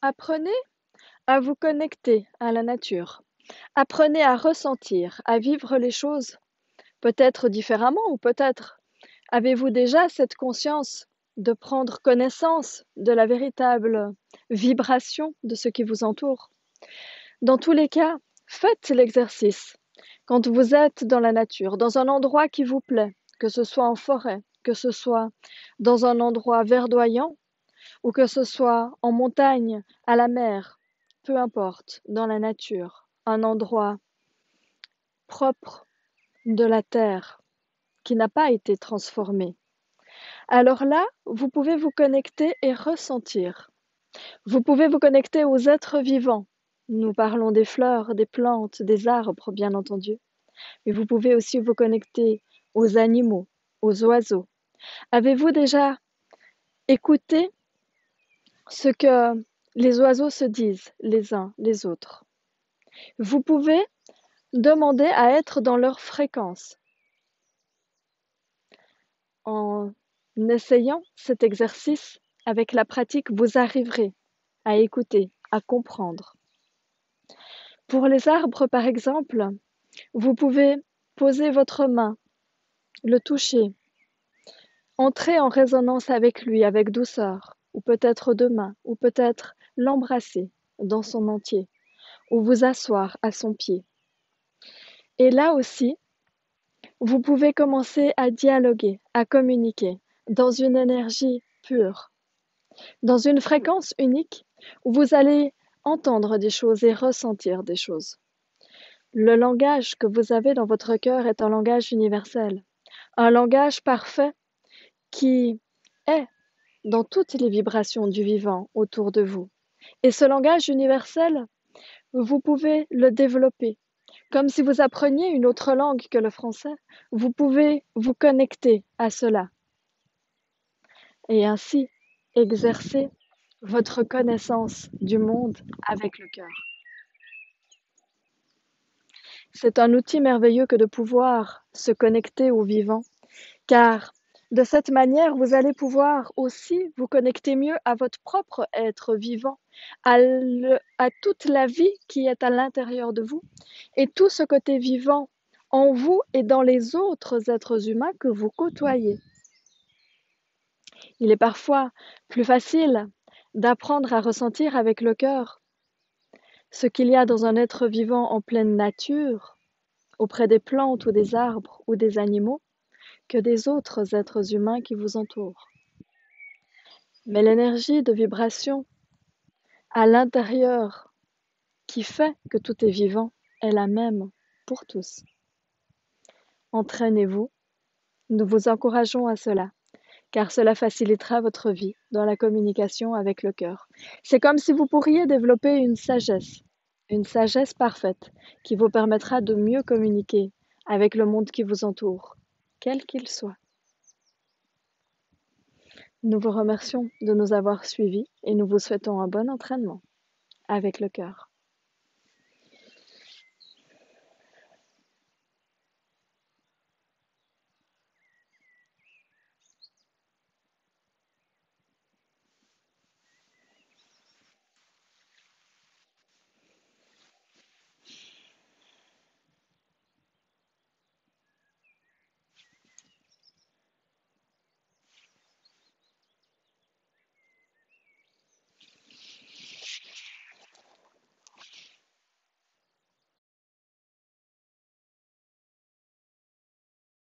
Apprenez à vous connecter à la nature. Apprenez à ressentir, à vivre les choses, peut-être différemment ou peut-être avez-vous déjà cette conscience de prendre connaissance de la véritable vibration de ce qui vous entoure. Dans tous les cas, faites l'exercice. Quand vous êtes dans la nature, dans un endroit qui vous plaît, que ce soit en forêt, que ce soit dans un endroit verdoyant ou que ce soit en montagne, à la mer, peu importe, dans la nature, un endroit propre de la terre qui n'a pas été transformé. Alors là, vous pouvez vous connecter et ressentir. Vous pouvez vous connecter aux êtres vivants. Nous parlons des fleurs, des plantes, des arbres, bien entendu. Mais vous pouvez aussi vous connecter aux animaux, aux oiseaux. Avez-vous déjà écouté ce que les oiseaux se disent les uns les autres? Vous pouvez demander à être dans leur fréquence. En essayant cet exercice, avec la pratique, vous arriverez à écouter, à comprendre. Pour les arbres, par exemple, vous pouvez poser votre main, le toucher, entrer en résonance avec lui avec douceur, ou peut-être deux mains, ou peut-être l'embrasser dans son entier, ou vous asseoir à son pied. Et là aussi, vous pouvez commencer à dialoguer, à communiquer dans une énergie pure, dans une fréquence unique où vous allez entendre des choses et ressentir des choses. Le langage que vous avez dans votre cœur est un langage universel, un langage parfait qui est dans toutes les vibrations du vivant autour de vous. Et ce langage universel, vous pouvez le développer. Comme si vous appreniez une autre langue que le français, vous pouvez vous connecter à cela et ainsi exercer votre connaissance du monde avec le cœur. C'est un outil merveilleux que de pouvoir se connecter au vivant, car de cette manière, vous allez pouvoir aussi vous connecter mieux à votre propre être vivant, à toute la vie qui est à l'intérieur de vous et tout ce côté vivant en vous et dans les autres êtres humains que vous côtoyez. Il est parfois plus facile d'apprendre à ressentir avec le cœur ce qu'il y a dans un être vivant en pleine nature, auprès des plantes ou des arbres ou des animaux, que des autres êtres humains qui vous entourent. Mais l'énergie de vibration à l'intérieur qui fait que tout est vivant est la même pour tous. Entraînez-vous, nous vous encourageons à cela, car cela facilitera votre vie dans la communication avec le cœur. C'est comme si vous pourriez développer une sagesse parfaite qui vous permettra de mieux communiquer avec le monde qui vous entoure, quel qu'il soit. Nous vous remercions de nous avoir suivis et nous vous souhaitons un bon entraînement avec le cœur.